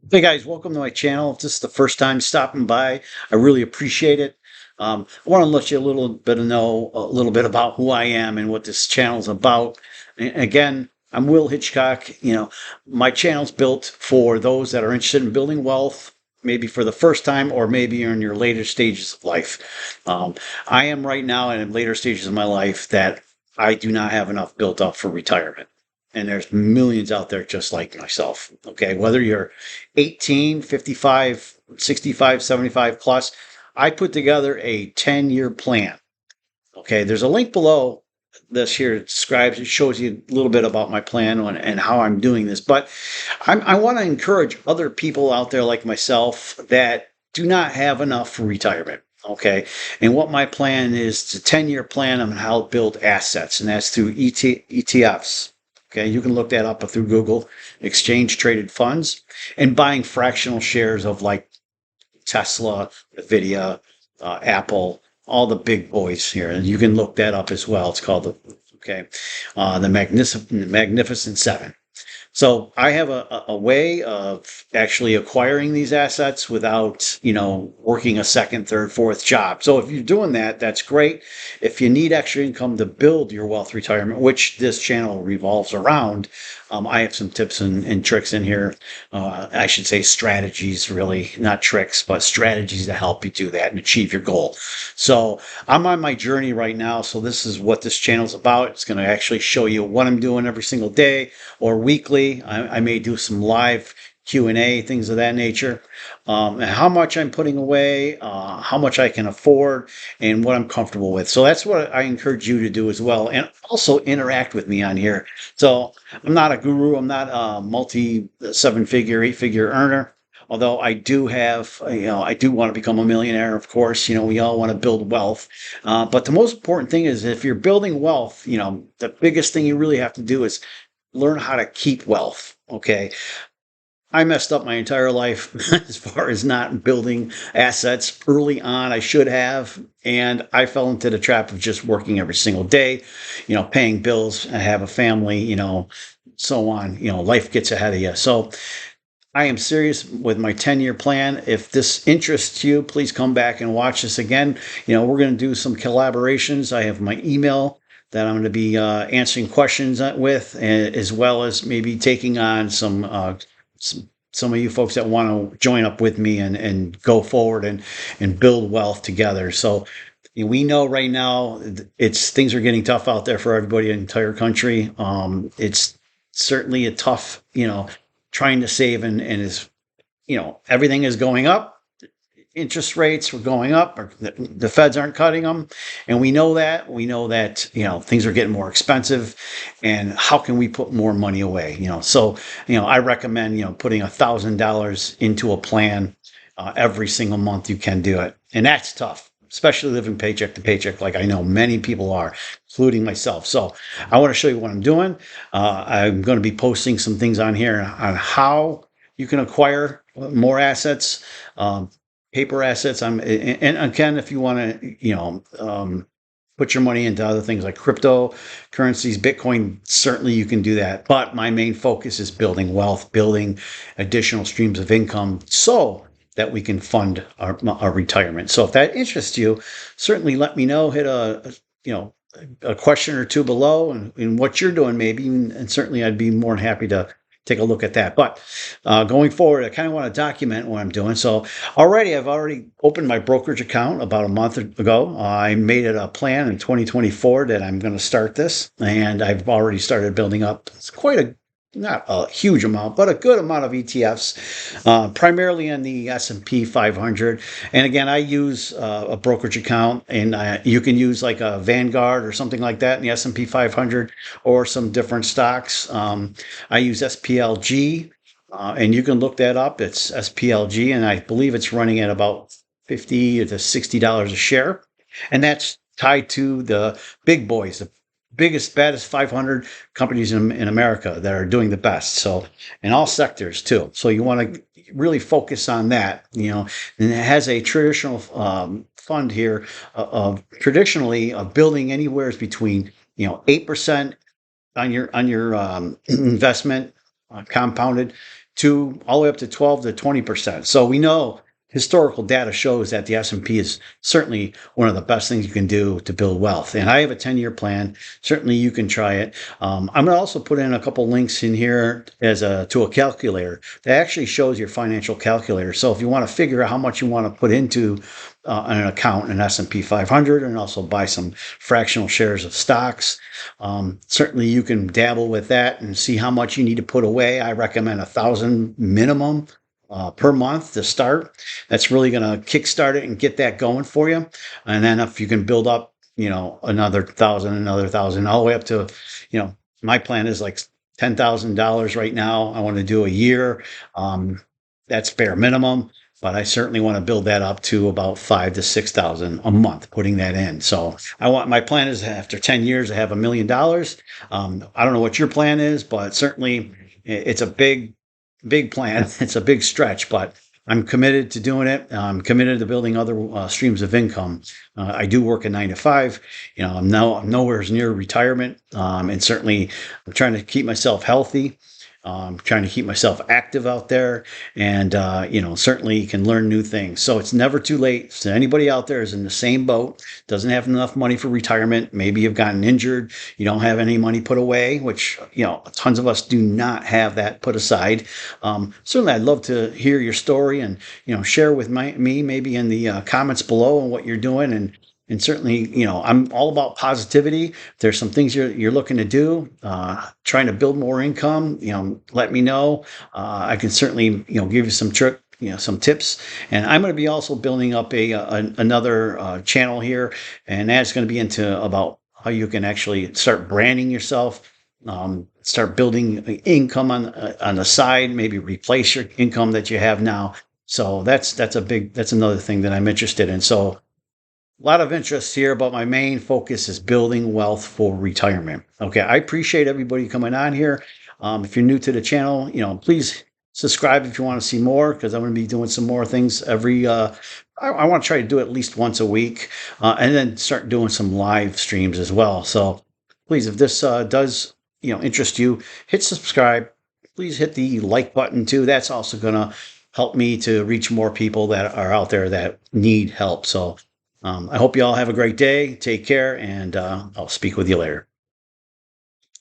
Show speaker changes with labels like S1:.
S1: Hey guys, welcome to my channel. If this is the first time stopping by, I really appreciate it. I want to let you know a little bit about who I am and what this channel is about. Again, I'm Will Hitchcock. My channel's built for those that are interested in building wealth, maybe for the first time, or maybe you're in your later stages of life. I am right now in later stages of my life that I do not have enough built up for retirement. And there's millions out there just like myself. Okay, whether you're 18, 55, 65, 75 plus. I put together a 10-year plan. Okay, there's a link below this here. It describes, it shows you a little bit about my plan and how I'm doing this. But I want to encourage other people out there like myself that do not have enough for retirement. Okay, and what my plan is, it's a 10-year plan on how to build assets, and that's through ETFs. Okay, you can look that up through Google, exchange traded funds, and buying fractional shares of like Tesla, Nvidia, Apple, all the big boys here. And you can look that up as well. It's called the Magnificent Seven. So I have a way of actually acquiring these assets without, working a second, third, fourth job. So if you're doing that, that's great. If you need extra income to build your wealth retirement, which this channel revolves around, I have some tips and tricks in here. I should say strategies, really, not tricks, but strategies to help you do that and achieve your goal. So I'm on my journey right now. So this is what this channel is about. It's going to actually show you what I'm doing every single day or weekly. I may do some live Q&A, things of that nature, and how much I'm putting away, how much I can afford, and what I'm comfortable with. So that's what I encourage you to do as well, and also interact with me on here. So I'm not a guru. I'm not a multi seven-figure, eight-figure earner. Although I do have, I do want to become a millionaire, of course. We all want to build wealth. But the most important thing is if you're building wealth, the biggest thing you really have to do is learn how to keep wealth. Okay. I messed up my entire life as far as not building assets early on. I should have. And I fell into the trap of just working every single day, paying bills. I have a family, so on. Life gets ahead of you. So I am serious with my 10-year plan. If this interests you, please come back and watch this again. We're going to do some collaborations. I have my email that I'm going to be answering questions with, as well as maybe taking on some of you folks that want to join up with me and go forward and build wealth together. So we know right now things are getting tough out there for everybody in the entire country. It's certainly a tough, trying to save and is, everything is going up. Interest rates are going up, or the feds aren't cutting them. And we know that. Things are getting more expensive. And how can we put more money away? So, I recommend, putting $1,000 into a plan every single month. You can do it. And that's tough, especially living paycheck to paycheck, like I know many people are, including myself. So I want to show you what I'm doing. I'm going to be posting some things on here on how you can acquire more assets. Paper assets. And again, if you want to, put your money into other things like cryptocurrencies, Bitcoin, certainly you can do that. But my main focus is building wealth, building additional streams of income so that we can fund our retirement. So if that interests you, certainly let me know. Hit a question or two below and what you're doing maybe. And certainly I'd be more than happy to take a look at that. But going forward, I kind of want to document what I'm doing. So I've already opened my brokerage account about a month ago. I made it a plan in 2024 that I'm going to start this, and I've already started building up. It's not a huge amount, but a good amount of ETFs, primarily in the S&P 500. And again, I use a brokerage account, and you can use like a Vanguard or something like that in the S&P 500 or some different stocks. I use SPLG, and you can look that up. It's SPLG, and I believe it's running at about $50 to $60 a share. And that's tied to the big boys, the biggest, baddest 500 companies in America that are doing the best. So in all sectors too. So you want to really focus on that, and it has a traditional fund here of traditionally building anywhere between, 8% on your investment compounded to all the way up to 12 to 20%. So we know historical data shows that the S&P is certainly one of the best things you can do to build wealth. And I have a 10-year plan. Certainly you can try it. I'm going to also put in a couple links in here to a calculator that actually shows your financial calculator. So if you want to figure out how much you want to put into an account in S&P 500 and also buy some fractional shares of stocks, certainly you can dabble with that and see how much you need to put away. I recommend 1,000 minimum per month to start. That's really going to kickstart it and get that going for you. And then if you can build up, another thousand, all the way up to, my plan is like $10,000 right now. I want to do a year. That's bare minimum, but I certainly want to build that up to about 5,000 to 6,000 a month, putting that in. So my plan is after 10 years to have $1 million. I don't know what your plan is, but certainly it's a big plan. It's a big stretch, but I'm committed to doing it. I'm committed to building other streams of income. I do work a 9 to 5. I'm nowhere near retirement, and certainly I'm trying to keep myself healthy. Trying to keep myself active out there, and certainly you can learn new things. So it's never too late. So anybody out there is in the same boat, doesn't have enough money for retirement. Maybe you've gotten injured, you don't have any money put away, which tons of us do not have that put aside. Certainly, I'd love to hear your story and share with me maybe in the comments below on what you're doing. And certainly, I'm all about positivity. If there's some things you're looking to do, trying to build more income, let me know. I can certainly, give you some some tips. And I'm going to be also building up another channel here, and that's going to be into about how you can actually start branding yourself. Start building income on the side, maybe replace your income that you have now. So that's another thing that I'm interested in. So a lot of interest here, but my main focus is building wealth for retirement. Okay, I appreciate everybody coming on here. If you're new to the channel, please subscribe if you want to see more, because I'm going to be doing some more things every. I want to try to do it at least once a week, and then start doing some live streams as well. So please, if this does interest you, hit subscribe. Please hit the like button too. That's also going to help me to reach more people that are out there that need help. So. I hope you all have a great day. Take care, and I'll speak with you later.